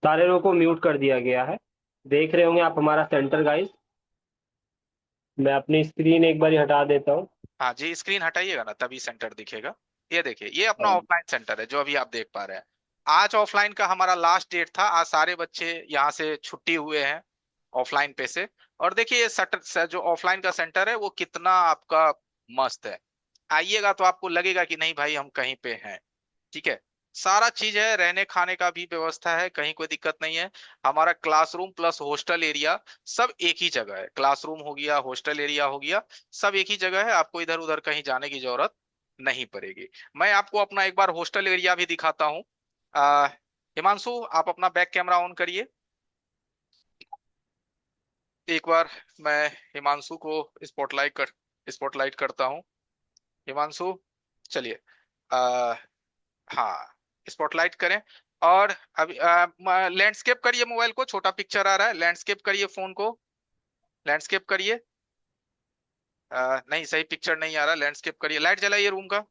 सारे लोगों को म्यूट कर दिया गया है। देख रहे होंगे आप हमारा सेंटर गाइस। मैं अपनी स्क्रीन एक बार हटा देता हूँ। हाँ जी, स्क्रीन हटाइएगा ना तभी सेंटर दिखेगा। ये देखिए, ये अपना ऑफलाइन सेंटर है जो अभी आप देख पा रहे हैं। आज ऑफलाइन का हमारा लास्ट डेट था। आज सारे बच्चे यहाँ से छुट्टी हुए हैं ऑफलाइन पे से। और देखिए ये सटर जो ऑफलाइन का सेंटर है वो कितना आपका मस्त है। आइएगा तो आपको लगेगा कि नहीं भाई हम कहीं पे हैं। ठीक है, सारा चीज है, रहने खाने का भी व्यवस्था है, कहीं कोई दिक्कत नहीं है। हमारा क्लासरूम प्लस हॉस्टल एरिया सब एक ही जगह है। क्लासरूम हो गया, हॉस्टल एरिया हो गया, सब एक ही जगह है। आपको इधर उधर कहीं जाने की जरूरत नहीं पड़ेगी। मैं आपको अपना एक बार हॉस्टल एरिया भी दिखाता हूँ। हिमांशु, आप अपना बैक कैमरा ऑन करिए एक बार। मैं हिमांशु को स्पॉटलाइट करता हूँ। हिमांशु, चलिए। हाँ, स्पॉटलाइट करें। और अभी लैंडस्केप करिए, मोबाइल को, छोटा पिक्चर आ रहा है, लैंडस्केप करिए फोन को, लैंडस्केप करिए। नहीं, सही पिक्चर नहीं आ रहा, लैंडस्केप करिए। लाइट जलाइए रूम का।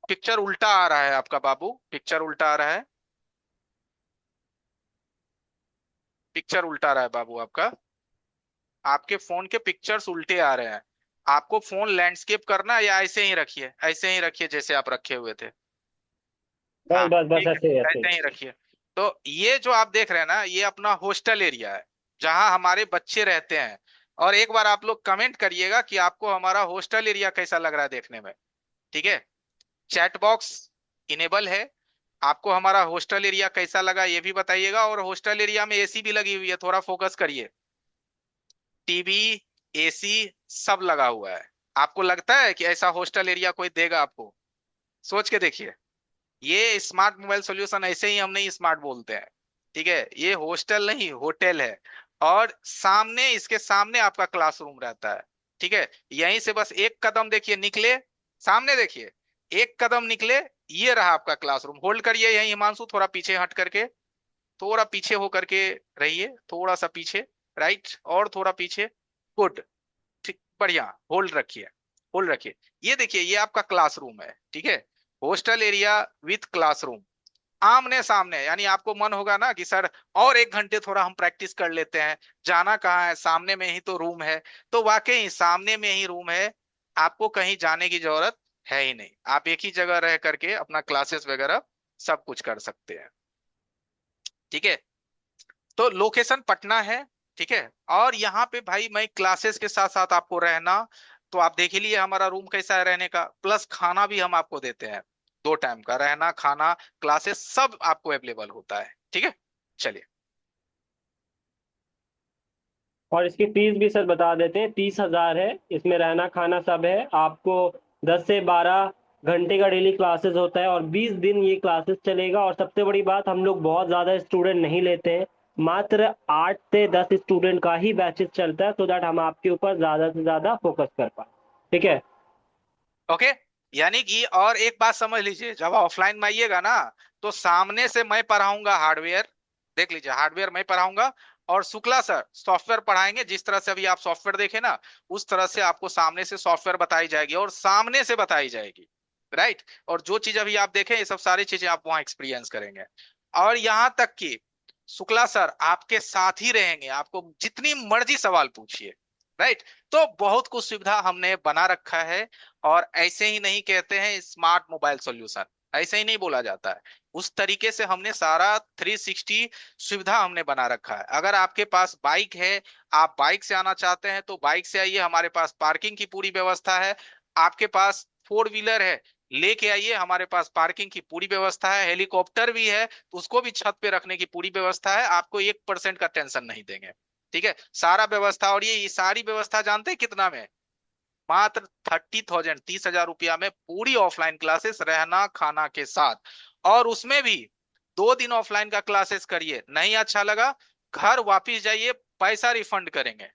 पिक्चर उल्टा आ रहा है आपका बाबू, पिक्चर उल्टा आ रहा है, पिक्चर उल्टा आ रहा है बाबू आपका। आपके फोन के पिक्चर्स उल्टे आ रहे हैं। आपको फोन लैंडस्केप करना है या ऐसे ही रखिए, ऐसे ही रखिए जैसे आप रखे हुए थे। बस हाँ बस बस ठीक ऐसे ही है, ऐसे ही। ऐसे ही रखिए। तो ये जो आप देख रहे हैं ना, ये अपना हॉस्टल एरिया है जहां हमारे बच्चे रहते हैं। और एक बार आप लोग कमेंट करिएगा कि आपको हमारा हॉस्टल एरिया कैसा लग रहा है देखने में। ठीक है, चैट बॉक्स इनेबल है। आपको हमारा हॉस्टल एरिया कैसा लगा ये भी बताइएगा। और हॉस्टल एरिया में एसी भी लगी हुई है, थोड़ा फोकस करिए। टीवी, एसी सब लगा हुआ है। आपको लगता है कि ऐसा हॉस्टल एरिया कोई देगा आपको? सोच के देखिए। ये स्मार्ट मोबाइल सॉल्यूशन ऐसे ही हम नहीं स्मार्ट बोलते हैं। ठीक है, ये हॉस्टल नहीं होटल है। और सामने, इसके सामने आपका क्लासरूम रहता है। ठीक है, यहीं से बस एक कदम देखिए निकले, सामने देखिए, एक कदम निकले, ये रहा आपका क्लासरूम। होल्ड करिए यहीं हिमांशु, थोड़ा पीछे हट करके, थोड़ा पीछे हो करके रहिए, थोड़ा सा पीछे, राइट, और थोड़ा पीछे। गुड, ठीक, बढ़िया, होल्ड रखिए, होल्ड रखिए। ये देखिए, ये आपका क्लासरूम है। ठीक है, हॉस्टल एरिया विथ क्लासरूम, आमने सामने। यानी आपको मन होगा ना कि सर और 1 घंटे थोड़ा हम प्रैक्टिस कर लेते हैं, जाना कहाँ है, सामने में ही तो रूम है। तो वाकई सामने में ही रूम है, आपको कहीं जाने की जरूरत है ही नहीं। आप एक ही जगह रह करके अपना क्लासेस वगैरह सब कुछ कर सकते हैं। ठीक है, तो लोकेशन पटना है। ठीक है, और यहाँ पे भाई मैं क्लासेस के साथ साथ आपको रहना, तो आप देख ही लिए हमारा रूम कैसा है रहने का, प्लस खाना भी हम आपको देते हैं। 2 टाइम का रहना, खाना, क्लासेस सब आपको अवेलेबल होता है। ठीक है, चलिए। और इसकी फीस भी सर बता देते हैं, 30,000 है। इसमें रहना खाना सब है। आपको 10 से 12 घंटे का डेली क्लासेस होता है और 20 दिन ये क्लासेस चलेगा। और सबसे बड़ी बात, हम लोग बहुत ज़्यादा स्टूडेंट नहीं लेते हैं, मात्र 8 से 10 स्टूडेंट का ही बैचेस चलता है, सो दैट हम आपके ऊपर ज़्यादा से ज़्यादा फोकस कर पाए। ठीक है। ओके, यानी कि और एक बात समझ लीजिए, जब ऑफलाइन में आइएगा ना, तो सामने से मैं पढ़ाऊंगा हार्डवेयर, देख लीजिए, हार्डवेयर मैं पढ़ाऊंगा। और शुक्ला सर सॉफ्टवेयर पढ़ाएंगे। जिस तरह से अभी आप सॉफ्टवेयर देखे ना, उस तरह से आपको सामने से सॉफ्टवेयर बताई जाएगी और सामने से बताई जाएगी। राइट, और जो चीज अभी आप देखें, ये सब सारी चीजें आप वहां एक्सपीरियंस करेंगे। और यहां तक कि शुक्ला सर आपके साथ ही रहेंगे, आपको जितनी मर्जी सवाल पूछिए। राइट, तो बहुत कुछ सुविधा हमने बना रखा है। और ऐसे ही नहीं कहते हैं स्मार्ट मोबाइल सॉल्यूशन, ऐसे ही नहीं बोला जाता है। उस तरीके से हमने सारा 360 सुविधा हमने बना रखा है। अगर आपके पास बाइक है, आप बाइक से आना चाहते हैं तो बाइक से आइए, हमारे पास पार्किंग की पूरी व्यवस्था है। आपके पास 4 व्हीलर है, लेके आइए, हमारे पास पार्किंग की पूरी व्यवस्था है। हेलीकॉप्टर भी है तो उसको भी छत पे रखने की पूरी व्यवस्था है। आपको 1% का टेंशन नहीं देंगे। ठीक है, सारा व्यवस्था। और ये सारी व्यवस्था जानते हैं कितना में? मात्र 30,000, 30,000 रुपया में पूरी ऑफलाइन क्लासेस, रहना खाना के साथ। और उसमें भी 2 दिन ऑफलाइन का क्लासेस करिए, नहीं अच्छा लगा घर वापिस जाइए, पैसा रिफंड करेंगे।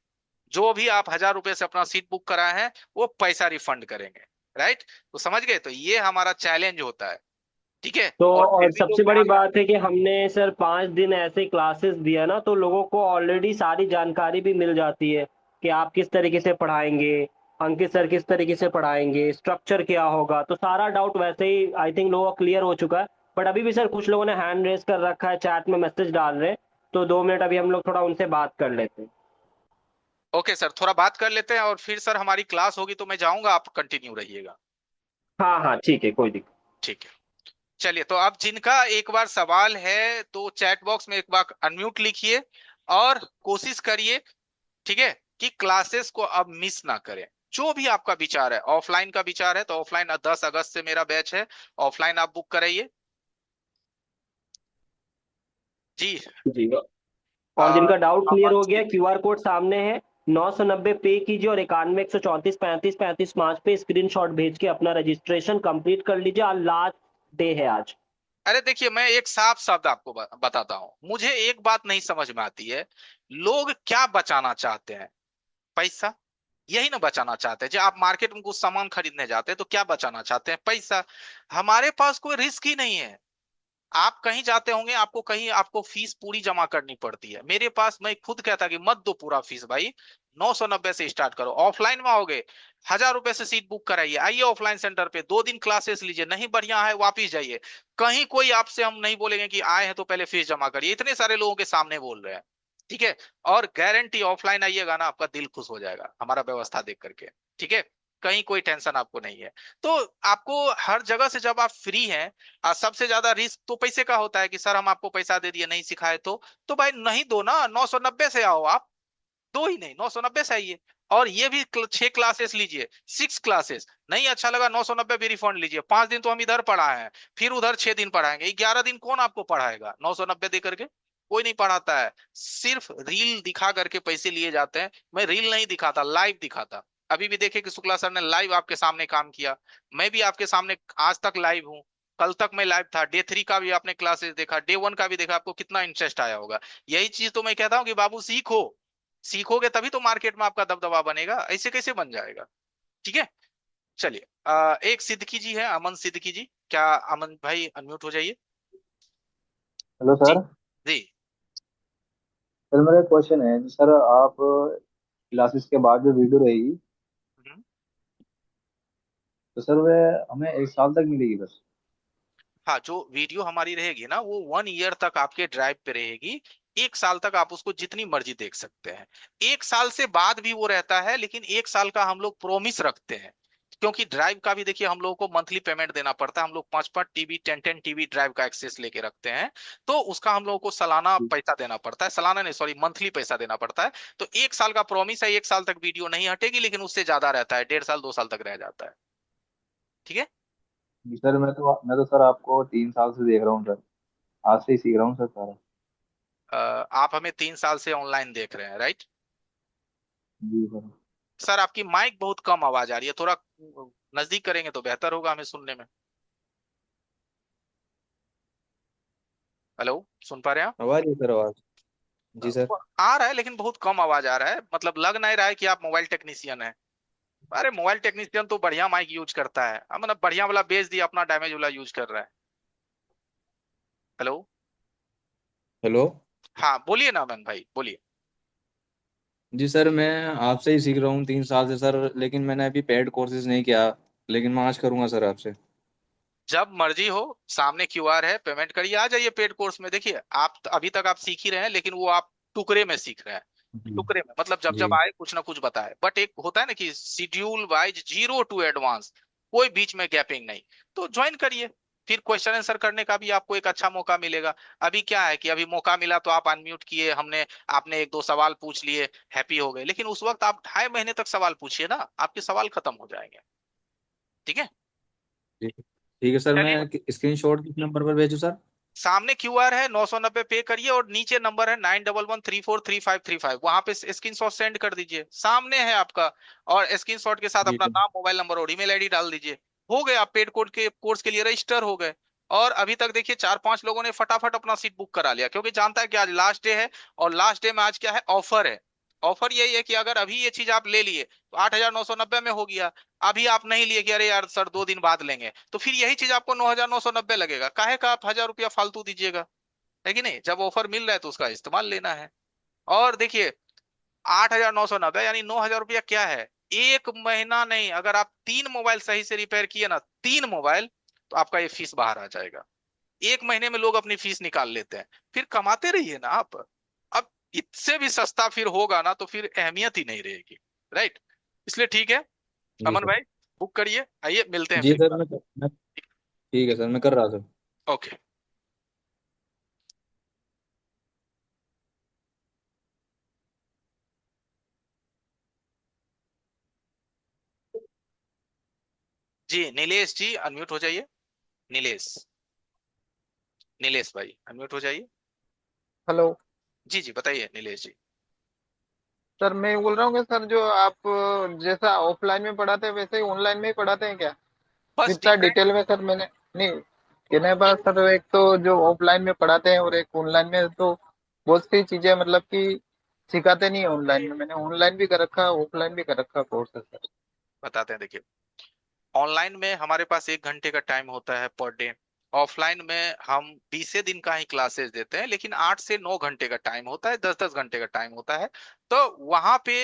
जो भी आप 1,000 रुपए से अपना सीट बुक कराए हैं वो पैसा रिफंड करेंगे। राइट, तो समझ गए? तो ये हमारा चैलेंज होता है। ठीक है, तो और फिर और भी लोग सबसे बड़ी ध्यान। बात है कि हमने सर 5 दिन ऐसे क्लासेस दिया ना, तो लोगों को ऑलरेडी सारी जानकारी भी मिल जाती है कि आप किस तरीके से पढ़ाएंगे, अंकित सर किस तरीके से पढ़ाएंगे, स्ट्रक्चर क्या होगा। तो सारा डाउट वैसे ही आई थिंक लोगों का क्लियर हो चुका है। बट अभी भी सर कुछ लोगों ने हैंड रेज कर रखा है, चैट में मैसेज डाल रहे हैं। तो 2 मिनट अभी हम लोग थोड़ा उनसे बात कर लेते हैं। ओके सर, थोड़ा बात कर लेते हैं और फिर सर हमारी क्लास होगी तो मैं जाऊंगा, आप कंटिन्यू रहिएगा। हाँ हाँ ठीक है, कोई दिक्कत। ठीक है। चलिए, तो अब जिनका एक बार सवाल है तो चैट बॉक्स में एक बार अनम्यूट लिखिए और कोशिश करिए, ठीक है, कि क्लासेस को अब मिस ना करें। जो भी आपका विचार है, ऑफलाइन का विचार है तो ऑफलाइन 10 अगस्त से मेरा बैच है, ऑफलाइन आप बुक कराइए। जी। जी। और आ, जिनका डाउट क्लियर अमन हो गया, सिंह। क्यूआर कोड सामने है, 990 पे कीजिए और 91 134 35 35 5 पे स्क्रीनशॉट भेज के अपना रजिस्ट्रेशन कंप्लीट कर लीजिए। आज लास्ट डे है आज। अरे देखिए, मैं एक साफ शब्द आपको बताता हूं, मुझे एक बात नहीं समझ में आती है, लोग क्या बचाना चाहते हैं? पैसा। यही ना बचाना चाहते हैं। जब आप मार्केट में कुछ सामान खरीदने जाते हैं तो क्या बचाना चाहते हैं? पैसा। हमारे पास कोई रिस्क ही नहीं है। आप कहीं जाते होंगे, आपको कहीं आपको फीस पूरी जमा करनी पड़ती है। मेरे पास मैं खुद कहता कि मत दो पूरा फीस भाई, 990 से स्टार्ट करो। ऑफलाइन में आओगे, 1000 रुपए से सीट बुक कराइए, आइए ऑफलाइन सेंटर पे, 2 दिन क्लासेस लीजिए, नहीं बढ़िया है वापिस जाइए। कहीं कोई आपसे हम नहीं बोलेंगे कि आए हैं तो पहले फीस जमा करिए, इतने सारे लोगों के सामने बोल रहे हैं। ठीक है। और गारंटी ऑफलाइन आइएगा ना, आपका दिल खुश हो जाएगा हमारा व्यवस्था देख करके। ठीक है। कहीं कोई टेंशन आपको नहीं है। तो आपको हर जगह से जब आप फ्री हैं, सबसे ज्यादा रिस्क तो पैसे का होता है कि सर हम आपको पैसा दे दिए नहीं सिखाए तो भाई नहीं दो ना, 990 से आओ आप। दो ही नहीं, 990 से आइए। और ये भी 6 क्लासेस लीजिए, 6 क्लासेस। नहीं अच्छा लगा, 990 भी रिफंड लीजिए। 5 दिन तो हम इधर पढ़ाए हैं, फिर उधर 6 दिन पढ़ाएंगे, 11 दिन कौन आपको पढ़ाएगा 990 दे करके? कोई नहीं पढ़ाता है। सिर्फ रील दिखा करके पैसे लिए जाते हैं। मैं रील नहीं दिखाता, लाइव दिखाता। अभी भी देखे कि शुक्ला सर ने लाइव आपके सामने काम किया। मैं भी आपके सामने आज तक लाइव हूँ। कल तक मैं लाइव था। डे 3 का भी आपने क्लासेस देखा, डे 1 का भी देखा, आपको कितना इंटरेस्ट आया होगा। यही चीज तो मैं कहता हूँ कि बाबू सीखो। सीखोगे तभी तो मार्केट में आपका दबदबा बनेगा, ऐसे कैसे बन जाएगा? ठीक है। चलिए, एक सिद्दीकी जी है, अमन सिद्दीकी जी, क्या अमन भाई अनम्यूट हो जाइए। हेलो जी। सर। जी। सर मेरा क्वेश्चन है सर, आप क्लासेस के बाद जो वीडियो रहेगी हम्म। तो सर वह हमें 1 साल तक मिलेगी बस? हाँ, जो वीडियो हमारी रहेगी ना वो 1 ईयर तक आपके ड्राइव पे रहेगी। 1 साल तक आप उसको जितनी मर्जी देख सकते हैं। 1 साल से बाद भी वो रहता है, लेकिन 1 साल का हम लोग प्रोमिस रखते हैं। क्योंकि ड्राइव का भी देखिए हम लोगों को मंथली पेमेंट देना पड़ता है। हम लोग 5 5 टीबी 10 10 टीबी ड्राइव का एक्सेस लेके रखते हैं। तो उसका हम लोगों को सालाना पैसा देना पड़ता है, सालाना नहीं सॉरी मंथली पैसा देना पड़ता है। तो 1 साल का प्रॉमिस है, 1 साल तक वीडियो नहीं हटेगी, लेकिन उससे ज्यादा रहता है, 1.5 साल 2 साल तक रह जाता है। ठीक है। जी सर, मैं तो सर आपको 3 साल से देख रहा हूँ सर। आज से ही सीख रहा हूँ सर सारा। आप हमें 3 साल से ऑनलाइन देख रहे हैं, राइट? जी सर। सर आपकी माइक बहुत कम आवाज आ रही है, थोड़ा नजदीक करेंगे तो बेहतर होगा हमें सुनने में। हेलो, सुन पा रहे हैं आप? आवाज है सर, आवाज। जी सर। आ रहा है लेकिन बहुत कम आवाज आ रहा है, मतलब लग नहीं रहा है कि आप मोबाइल टेक्नीशियन है। अरे मोबाइल टेक्नीशियन तो बढ़िया माइक यूज करता है, मतलब बढ़िया वाला बेच दिया, अपना डैमेज वाला यूज कर रहा है। हेलो। हेलो। हाँ बोलिए ना अमन भाई, बोलिए। जी सर, मैं आपसे ही सीख रहा हूँ 3 साल से सर, लेकिन मैंने अभी पेड कोर्सेज नहीं किया, लेकिन मैं आज करूंगा सर आपसे। जब मर्जी हो, सामने क्यूआर है, पेमेंट करिए, आ जाइए पेड कोर्स में। देखिए आप अभी तक आप सीख ही रहे हैं, लेकिन वो आप टुकड़े में सीख रहे हैं। जी। टुकड़े में मतलब जब जी। जब आए कुछ ना कुछ बताए, बट एक होता है ना कि शेड्यूल वाइज, 0 to एडवांस, कोई बीच में गैपिंग नहीं। तो ज्वाइन करिए, फिर क्वेश्चन आंसर करने का भी आपको एक अच्छा मौका मिलेगा। अभी क्या है कि अभी मौका मिला तो आप अनम्यूट किए, हमने आपने 1 2 सवाल पूछ लिए, हैप्पी हो गए, लेकिन उस वक्त आप 2.5 महीने तक सवाल पूछिए ना, आपके सवाल खत्म हो जाएंगे। ठीक है। जी ठीक है सर, चलिए, मैं स्क्रीनशॉट किस नंबर पर भेजूँ सर? सामने क्यूआर है, 990 पे करिए और नीचे नंबर है 9113433535, वहां पे स्क्रीनशॉट सेंड कर दीजिए, सामने है आपका। और स्क्रीनशॉट के साथ जी अपना सर। नाम, मोबाइल नंबर और ईमेल आईडी डाल दीजिए। हो गए आप पेड कोड के कोर्स के लिए रजिस्टर हो गए। और अभी तक देखिए 4 5 लोगों ने फटाफट अपना सीट बुक करा लिया, क्योंकि जानता है कि आज लास्ट डे है। और लास्ट डे में आज क्या है, ऑफर है। ऑफर यही है कि अगर अभी ये चीज आप ले लिए तो 8,990 में हो गया। अभी आप नहीं लिए कि अरे यार सर 2 दिन बाद लेंगे, तो फिर यही चीज आपको 9,990 लगेगा। काहे का आप 1,000 रुपया फालतू दीजिएगा, है कि नहीं? जब ऑफर मिल रहा है तो उसका इस्तेमाल लेना है। और देखिए 8,990 यानी 9,000 रुपया क्या है? एक महीना नहीं, अगर आप 3 मोबाइल सही से रिपेयर किए ना, 3 मोबाइल, तो आपका ये फीस बाहर आ जाएगा। एक महीने में लोग अपनी फीस निकाल लेते हैं, फिर कमाते रहिए ना आप। अब इससे भी सस्ता फिर होगा ना तो फिर अहमियत ही नहीं रहेगी, राइट? इसलिए ठीक है जी अमन सर। भाई, बुक करिए, आइए मिलते हैं जी फिर। सर, मैं ठीक है सर, मैं कर रहा सर। ओके। जी नीलेश जी अनम्यूट हो जाइए। नीलेश, नीलेश भाई अनम्यूट हो जाइए। हेलो। जी जी बताइए नीलेश जी। सर मैं बोल रहा हूँ कि सर जो आप जैसा ऑफलाइन में पढ़ाते हैं वैसे ही ऑनलाइन में ही पढ़ाते हैं क्या? बस इतना डिफरेंट। डिटेल में सर मैंने नहीं। कहने पास सर एक तो जो ऑफलाइन में पढ़ाते हैं और एक ऑनलाइन में तो बहुत सी चीजें मतलब कि सिखाते नहीं है ऑनलाइन में। मैंने ऑनलाइन भी कर रखा ऑफलाइन भी कर रखा कोर्स है सर। बताते हैं देखिए, ऑनलाइन में हमारे पास 1 घंटे का टाइम होता है पर डे। ऑफलाइन में हम 20 दिन का ही क्लासेस देते हैं, लेकिन 8 से 9 घंटे का टाइम होता है, 10-10 घंटे का टाइम होता है। तो वहां पे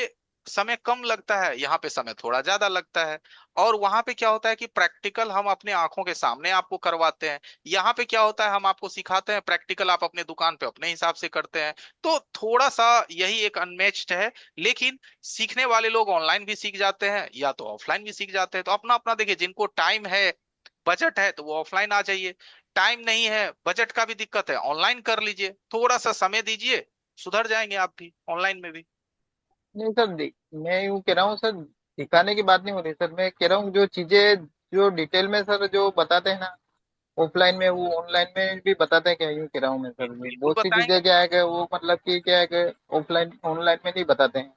समय कम लगता है, यहाँ पे समय थोड़ा ज्यादा लगता है। और वहां पे क्या होता है कि प्रैक्टिकल हम अपने आंखों के सामने आपको करवाते हैं। यहाँ पे क्या होता है, हम आपको सिखाते हैं, प्रैक्टिकल आप अपने दुकान पे अपने हिसाब से करते हैं। तो थोड़ा सा यही एक अनमेच्ड है। लेकिन सीखने वाले लोग ऑनलाइन भी सीख जाते हैं या तो ऑफलाइन भी सीख जाते हैं, तो अपना अपना देखिए, जिनको टाइम है, बजट है, तो वो ऑफलाइन आ जाइए। टाइम नहीं है, बजट का भी दिक्कत है, ऑनलाइन कर लीजिए, थोड़ा सा समय दीजिए, सुधर जाएंगे आप भी ऑनलाइन में भी। नहीं सर मैं यूँ कह रहा हूँ सर, सिखाने की बात नहीं हो रही सर। मैं कह रहा हूँ जो चीजें जो डिटेल में सर जो बताते हैं ना ऑफलाइन में वो ऑनलाइन में भी बताते हैं क्या? यूँ कह रहा हूँ मैं सर। बिल्कुल बहुत सी बताएंगे। चीजें क्या है कि वो मतलब कि क्या है कि ऑफलाइन ऑनलाइन में नहीं बताते हैं।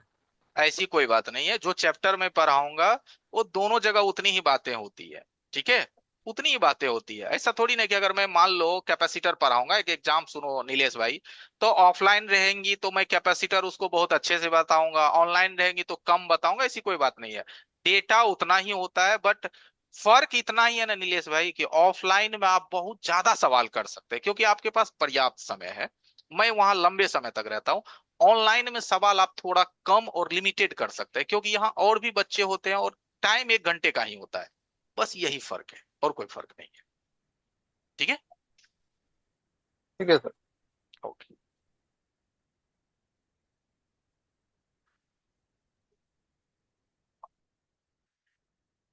ऐसी कोई बात नहीं है, जो चैप्टर में पढ़ाऊंगा वो दोनों जगह उतनी ही बातें होती है, ठीक है? उतनी ही बातें होती है। ऐसा थोड़ी ना कि अगर मैं मान लो कैपेसिटर पढ़ाऊंगा, एक एग्जाम सुनो नीलेश भाई, तो ऑफलाइन रहेंगी तो मैं कैपेसिटर उसको बहुत अच्छे से बताऊंगा, ऑनलाइन रहेंगी तो कम बताऊंगा, ऐसी कोई बात नहीं है। डेटा उतना ही होता है, बट फर्क इतना ही है ना नीलेश भाई कि ऑफलाइन में आप बहुत ज्यादा सवाल कर सकते हैं क्योंकि आपके पास पर्याप्त समय है। मैं वहां लंबे समय तक रहता हूँ। ऑनलाइन में सवाल आप थोड़ा कम और लिमिटेड कर सकते हैं क्योंकि यहाँ और भी बच्चे होते हैं और टाइम 1 घंटे का ही होता है। बस यही फर्क है, और कोई फर्क नहीं है। ठीक है। ठीक है सर। ओके।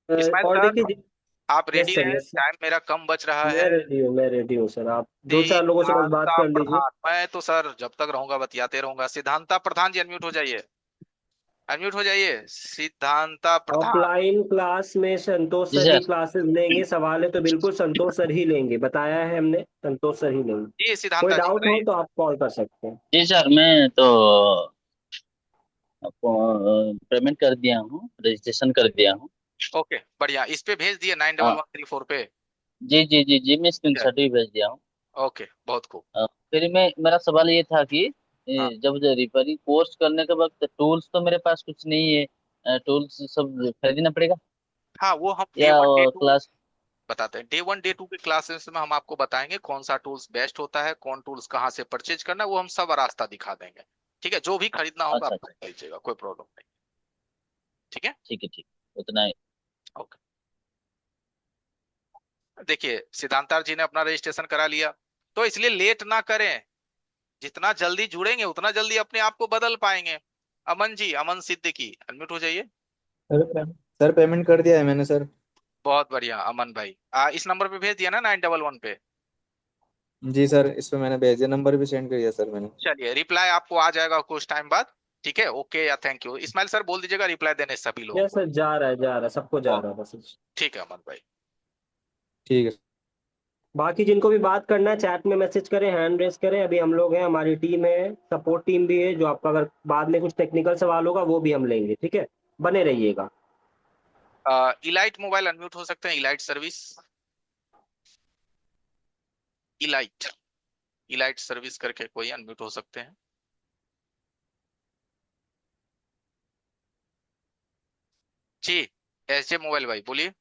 इस्माइल और सर, देखिए। आप रेडी यस सर, हैं? Yes sir. टाइम मेरा कम बच रहा है। मैं रेडी हूँ सर। आप दो चार लोगों से बस बात सिद्धांता कर लीजिए। प्रधान, मैं तो सर जब तक रहूंगा बतियाते रहूंगा। सिद्धांता प्रधान जी अनम्यूट हो जाइए, अनम्यूट हो जाइए सिद्धांता प्रधान। ऑफलाइन क्लास में संतोष जी सर ही सर। क्लासेस लेंगे। सवाल है तो बिल्कुल संतोष सर ही लेंगे, बताया है हमने, संतोष सर ही लेंगे। जी कोई सिद्धांता जी डाउट हो बताइए। तो आप कॉल कर सकते हैं। जी सर, मैं तो आपको पेमेंट कर दिया हूँ, रजिस्ट्रेशन कर दिया हूँ। ओके बढ़िया, इस पे भेज दिए नाइन डबल हाँ। वन थ्री फोर पे। जी जी जी जी, मैं स्क्रीनशॉट भी भेज दिया हूँ। ओके बहुत खूब। फिर मैं मेरा सवाल ये था कि हाँ जब रिपेयरिंग कोर्स करने के वक्त टूल्स तो मेरे पास कुछ नहीं है, टूल्स सब खरीदना पड़ेगा हाँ, वो हम डे या वन डे टू क्लास? बताते हैं। डे 1 डे 2 के क्लासेस में हम आपको बताएंगे कौन सा टूल्स बेस्ट होता है, कौन टूल्स कहाँ से परचेज करना है, वो हम सब रास्ता दिखा देंगे। ठीक है, जो भी खरीदना होगा आप अच्छा अच्छा। खरीद लीजिएगा, कोई प्रॉब्लम नहीं। ठीक है। ठीक है ठीक, उतना ही। ओके। देखिए सिद्धांता जी ने अपना रजिस्ट्रेशन करा लिया, तो इसलिए लेट ना करें। जितना जल्दी जुड़ेंगे उतना जल्दी अपने आप को बदल पाएंगे। अमन जी, अमन सिद्दीकी अनम्यूट हो जाइए। सर पेमेंट कर दिया है मैंने सर। बहुत बढ़िया अमन भाई, इस नंबर पे भेज दिया ना 911 पे? जी सर, इस पे मैंने भेज दिया, नंबर भी सेंड कर दिया सर मैंने। चलिए रिप्लाई आपको आ जाएगा कुछ टाइम बाद। ठीक है, ओके या थैंक यू। इस्माइल सर बोल दीजिएगा रिप्लाई देने सभी लोगों यस को। सर, जा रहा है, सबको जा ओ, रहा है बस। ठीक है अमन भाई। ठीक है। बाकी जिनको भी बात करना है चैट में मैसेज करें, हैंड रेस करें। अभी हम लोग हैं, हमारी टीम है, सपोर्ट टीम भी है, जो आपका अगर बाद में कुछ टेक्निकल सवाल होगा वो भी हम लेंगे। ठीक है, बने रहिएगा। इलाइट मोबाइल अनम्यूट हो सकते हैं, elite service, elite, elite service करके कोई अनम्यूट हो सकते हैं। जी, एसजे मोबाइल भाई बोलिए।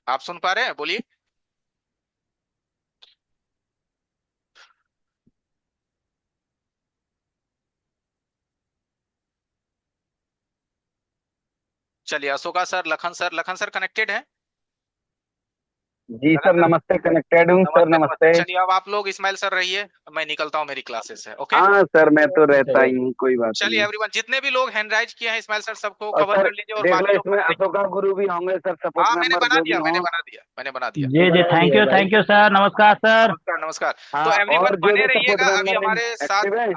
आप सुन पा रहे हैं, बोलिए। चलिए, Ashoka sir, Lakhan sir connected है? जी लखन सर सर, नमस्ते, कनेक्टेड हूँ सर, नमस्ते नमस्ते। नमस्ते। चलिए, अब आप लोग इस्माइल सर रहिए, मैं निकलता हूँ, मेरी क्लासेस है। ओके, हाँ सर, मैं तो ओके रहता सर। ही हूँ, कोई बात चलिए नहीं। एवरीवन, जितने भी लोग हैंड राइज किए हैं इस्माइल सर, सबको और कवर सर कर लीजिए और देख बाकी लो, लोग इसमें बना लीजिए। अशोका गुरु भी होंगे सर, सपोर्ट हाँ, मैंने मेंबर बना जो भी दिया, मैंने हों। बना दिया, मैंने बना दिया। जी जी, भाई। थैंक यू सर, नमस्कार सर। नमस्कार नमस्कार। तो हाँ, एवरीवन और जो बने भी सपोर्ट रहिएगा, अभी मेंबर हमारे साथ। एक्टिव है।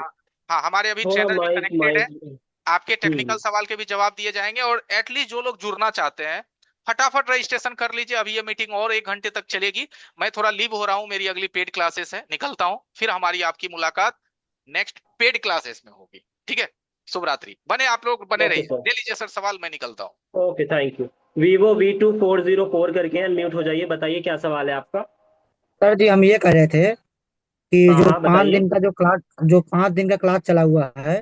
हाँ, हमारे अभी थोड़ा ट्रेनर भी माइक कनेक्टेड है। माइक। आपके टेक्निकल सवाल के भी जवाब दिए जाएंगे, और एटलीस्ट जो लोग जुड़ना चाहते हैं फटाफट रजिस्ट्रेशन कर लीजिए। अभी ये मीटिंग और 1 घंटे तक चलेगी। मैं थोड़ा लीव हो रहा हूँ, मेरी अगली पेड क्लासेस है, निकलता हूँ। फिर हमारी आपकी मुलाकात नेक्स्ट पेड क्लासेस में होगी। ठीक है, शुभ रात्रि। बने आप लोग, बने ओके रहिए। सर। ले लीजिए सर सवाल, मैं निकलता हूँ। Okay, thank you. Vivo V2404 करके अनम्यूट हो जाइए, बताइए क्या सवाल है आपका। सर जी, हम ये कह रहे थे कि हाँ जो हाँ, पाँच बताइए। दिन का जो 5 दिन का क्लास चला हुआ है,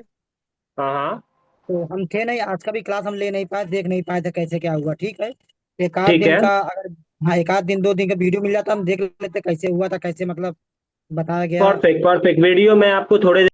हाँ हाँ, तो हम थे नहीं, आज का भी क्लास हम ले नहीं पाए, देख नहीं पाए थे कैसे क्या हुआ। ठीक है, एक आध ठीक दिन है। का अगर, हाँ, एक आध दिन 2 दिन का वीडियो मिल जाता हम देख लेते कैसे हुआ था, कैसे मतलब बताया गया। परफेक्ट परफेक्ट, वीडियो मैं आपको थोड़े